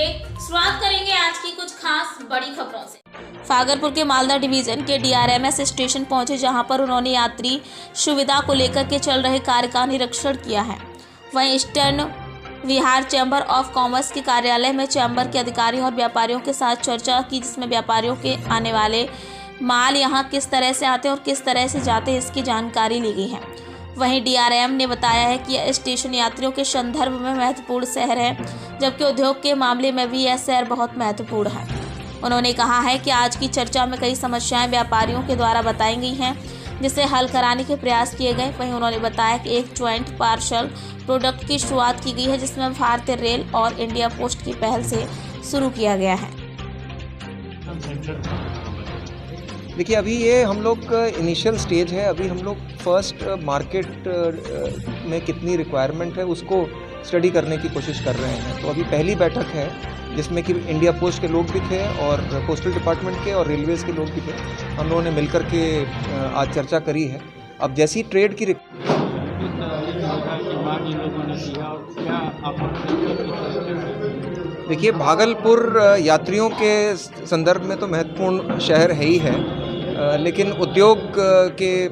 शुरुआत करेंगे आज की कुछ खास बड़ी खबरों से। फागरपुर के मालदा डिवीजन के डीआरएमएस स्टेशन पहुंचे, जहां पर उन्होंने यात्री सुविधा को लेकर के चल रहे कार्य का निरीक्षण किया है। वहीं eastern Vihar chamber of commerce के कार्यालय में चैम्बर के अधिकारियों और व्यापारियों के साथ चर्चा की, जिसमें व्यापारियों के आने वाले माल यहां किस तरह से आते हैं और किस तरह से जाते हैं, इसकी जानकारी ली गई है। वहीं डीआरएम ने बताया है कि यह स्टेशन यात्रियों के संदर्भ में महत्वपूर्ण शहर है, जबकि उद्योग के मामले में भी यह शहर बहुत महत्वपूर्ण है। उन्होंने कहा है कि आज की चर्चा में कई समस्याएं व्यापारियों के द्वारा बताई गई हैं, जिसे हल कराने के प्रयास किए गए। वहीं उन्होंने बताया कि एक ज्वाइंट पार्सल प्रोडक्ट की शुरुआत की गई है, जिसमें भारतीय रेल और इंडिया पोस्ट की पहल से शुरू किया गया है। देखिए, अभी ये हम लोग का इनिशियल स्टेज है। अभी हम लोग फर्स्ट मार्केट में कितनी रिक्वायरमेंट है उसको स्टडी करने की कोशिश कर रहे हैं। तो अभी पहली बैठक है जिसमें कि इंडिया पोस्ट के लोग भी थे और पोस्टल डिपार्टमेंट के और रेलवेज़ के लोग भी थे। हम लोगों ने मिलकर के आज चर्चा करी है। अब जैसी ट्रेड की देखिए, भागलपुर यात्रियों के संदर्भ में तो महत्वपूर्ण शहर है ही है, लेकिन उद्योग के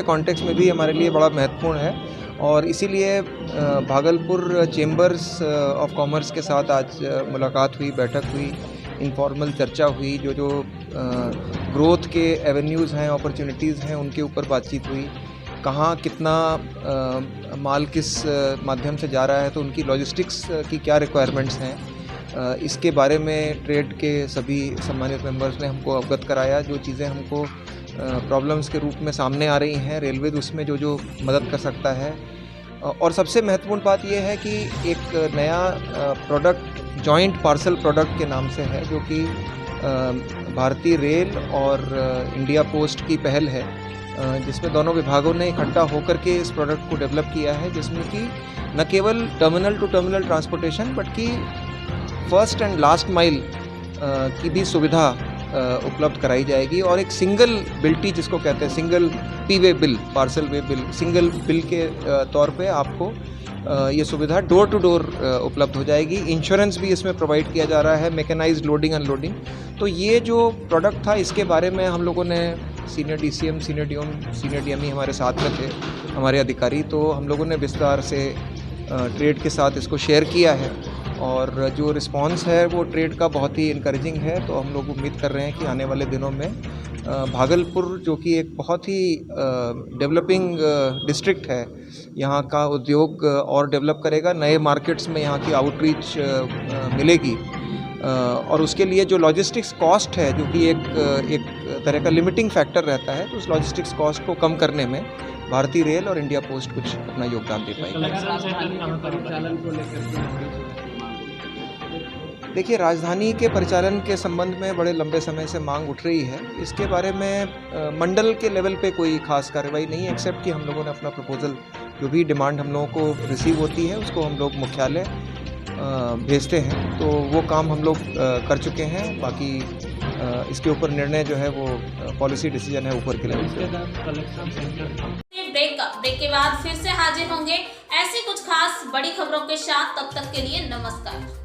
कॉन्टेक्स्ट में भी हमारे लिए बड़ा महत्वपूर्ण है। और इसीलिए भागलपुर चेंबर्स ऑफ कॉमर्स के साथ आज मुलाकात हुई, बैठक हुई, इनफॉर्मल चर्चा हुई। जो ग्रोथ के एवेन्यूज़ हैं, अपॉर्चुनिटीज़ हैं, उनके ऊपर बातचीत हुई। कहाँ कितना माल किस माध्यम से जा रहा है, तो उनकी लॉजिस्टिक्स की क्या रिक्वायरमेंट्स हैं, इसके बारे में ट्रेड के सभी सम्मानित मेंबर्स ने हमको अवगत कराया। जो चीज़ें हमको प्रॉब्लम्स के रूप में सामने आ रही हैं, रेलवे उसमें जो मदद कर सकता है। और सबसे महत्वपूर्ण बात यह है कि एक नया प्रोडक्ट जॉइंट पार्सल प्रोडक्ट के नाम से है, जो कि भारतीय रेल और इंडिया पोस्ट की पहल है, जिसमें दोनों विभागों ने इकट्ठा होकर के इस प्रोडक्ट को डेवलप किया है, जिसमें कि न केवल टर्मिनल टू टर्मिनल ट्रांसपोर्टेशन बल्कि फर्स्ट एंड लास्ट माइल की भी सुविधा उपलब्ध कराई जाएगी। और एक सिंगल बिल्टी जिसको कहते हैं, single P way bill, parcel way bill, single bill के तौर पे आपको ये सुविधा डोर टू डोर उपलब्ध हो जाएगी। इंश्योरेंस भी इसमें प्रोवाइड किया जा रहा है, मैकेनाइज्ड लोडिंग अनलोडिंग। तो ये जो प्रोडक्ट था, इसके बारे में हम लोगों ने सीनियर डीसीएम, सीनियर डीएमई हमारे साथ में थे, हमारे अधिकारी, तो हम लोगों ने विस्तार से ट्रेड के साथ इसको शेयर किया है। और जो रिस्पांस है वो ट्रेड का बहुत ही इनकरेजिंग है। तो हम लोग उम्मीद कर रहे हैं कि आने वाले दिनों में भागलपुर, जो कि एक बहुत ही डेवलपिंग डिस्ट्रिक्ट है, यहाँ का उद्योग और डेवलप करेगा। नए मार्केट्स में यहाँ की आउटरीच मिलेगी। और उसके लिए जो लॉजिस्टिक्स कॉस्ट है, जो कि एक तरह का लिमिटिंग फैक्टर रहता है, तो उस लॉजिस्टिक्स कॉस्ट को कम करने में भारतीय रेल और इंडिया पोस्ट कुछ अपना योगदान दे पाएगी। देखिए, राजधानी के परिचालन के संबंध में बड़े लंबे समय से मांग उठ रही है। इसके बारे में मंडल के लेवल पे कोई खास कार्रवाई नहीं है, एक्सेप्ट कि हम लोगों ने अपना प्रपोजल, जो भी डिमांड हम लोगों को रिसीव होती है, उसको हम लोग मुख्यालय भेजते हैं। तो वो काम हम लोग कर चुके हैं। बाकी इसके ऊपर निर्णय जो है वो पॉलिसी डिसीजन है ऊपर के लेवल पे। ब्रेक के बाद फिर से हाजिर होंगे ऐसी कुछ खास बड़ी खबरों के साथ। तब तक के लिए नमस्कार।